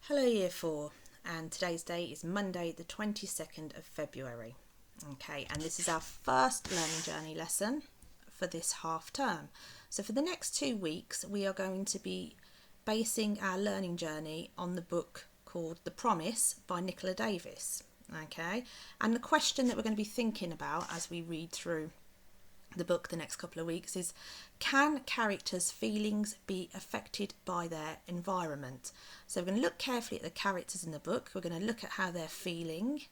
Hello Year 4, and today's date is Monday the 22nd of February. Okay, and this is our first learning journey lesson for this half term. So for the next 2 weeks we are going to be basing our learning journey on the book called The Promise by Nicola Davis. Okay, and the question that we're going to be thinking about as we read through the book the next couple of weeks is, can characters' feelings be affected by their environment? So we're going to look carefully at the characters in the book, we're going to look at how they're feeling,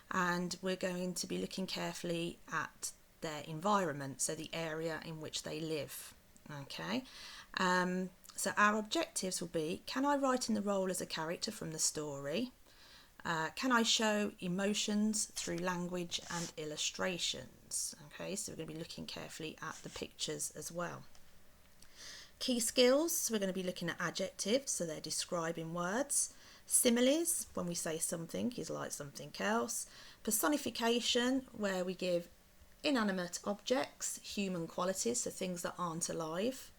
and we're going to be looking carefully at their environment, so the area in which they live. Okay, so our objectives will be, can I write in the role as a character from the story? Can I show emotions through language and illustrations? Okay, so we're going to be looking carefully at the pictures as well. Key skills, we're going to be looking at adjectives, so they're describing words. Similes, when we say something is like something else. Personification, where we give inanimate objects human qualities, so things that aren't alive.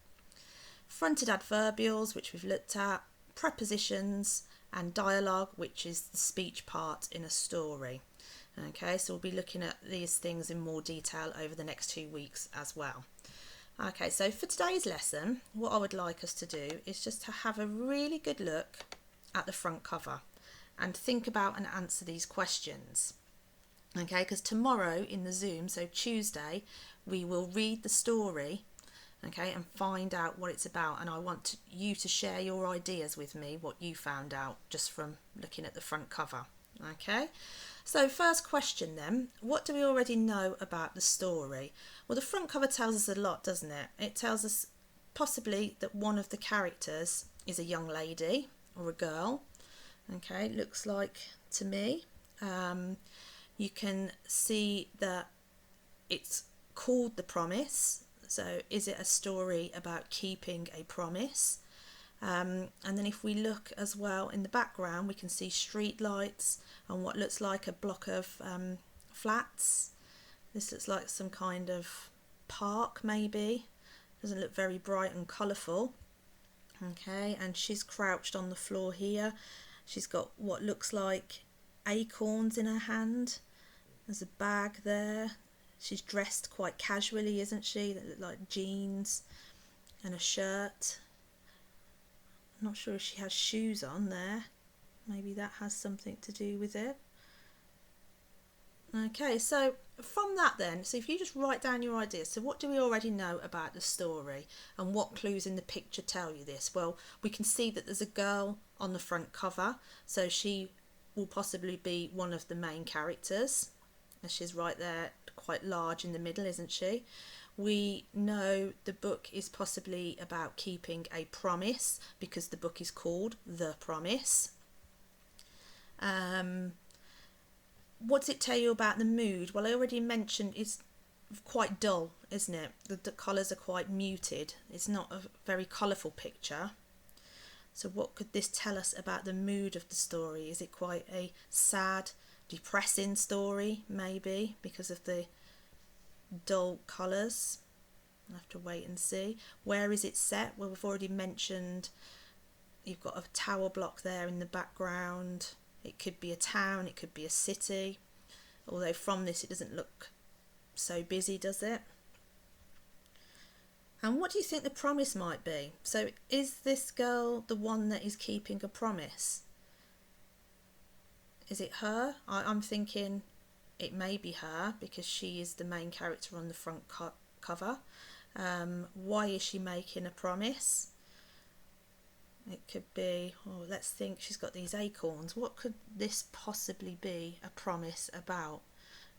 Fronted adverbials, which we've looked at. Prepositions, and dialogue, which is the speech part in a story. Okay, so we'll be looking at these things in more detail over the next 2 weeks as well. Okay, so for today's lesson, what I would like us to do is just to have a really good look at the front cover and think about and answer these questions. Okay, because tomorrow in the Zoom, so Tuesday, we will read the story, okay, and find out what it's about, and I want you to share your ideas with me, what you found out just from looking at the front cover. Okay, so first question then, what do we already know about the story? Well, the front cover tells us a lot, doesn't it? It tells us possibly that one of the characters is a young lady or a girl. Okay, looks like to me. You can see that it's called The Promise. So is it a story about keeping a promise? And then if we look as well in the background, we can see street lights and what looks like a block of flats. This looks like some kind of park maybe. Doesn't look very bright and colourful. Okay, and she's crouched on the floor here. She's got what looks like acorns in her hand. There's a bag there. She's dressed quite casually, isn't she? That look like jeans and a shirt. I'm not sure if she has shoes on there. Maybe that has something to do with it. Okay, so from that then, so if you just write down your ideas, so what do we already know about the story and what clues in the picture tell you this? Well, we can see that there's a girl on the front cover, so she will possibly be one of the main characters. And she's right there, quite large in the middle, isn't she? We know the book is possibly about keeping a promise because the book is called The Promise. What does it tell you about the mood? Well, I already mentioned it's quite dull, isn't it? The colours are quite muted. It's not a very colourful picture. So what could this tell us about the mood of the story? Is it quite a sad, depressing story, maybe, because of the dull colours? I'll have to wait and see. Where is it set? Well, we've already mentioned you've got a tower block there in the background. It could be a town, it could be a city, although from this it doesn't look so busy, does it? And what do you think the promise might be? So is this girl the one that is keeping a promise? Is it her? I'm thinking it may be her because she is the main character on the front cover. Why is she making a promise? It could be, let's think, she's got these acorns. What could this possibly be a promise about?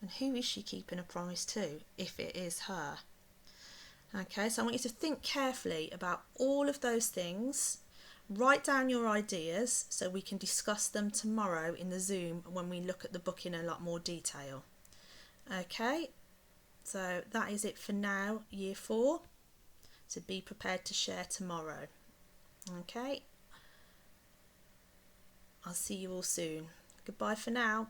And who is she keeping a promise to, if it is her? Okay, so I want you to think carefully about all of those things. Write down your ideas so we can discuss them tomorrow in the Zoom when we look at the book in a lot more detail. Okay, so that is it for now, Year 4. So be prepared to share tomorrow. Okay, I'll see you all soon. Goodbye for now.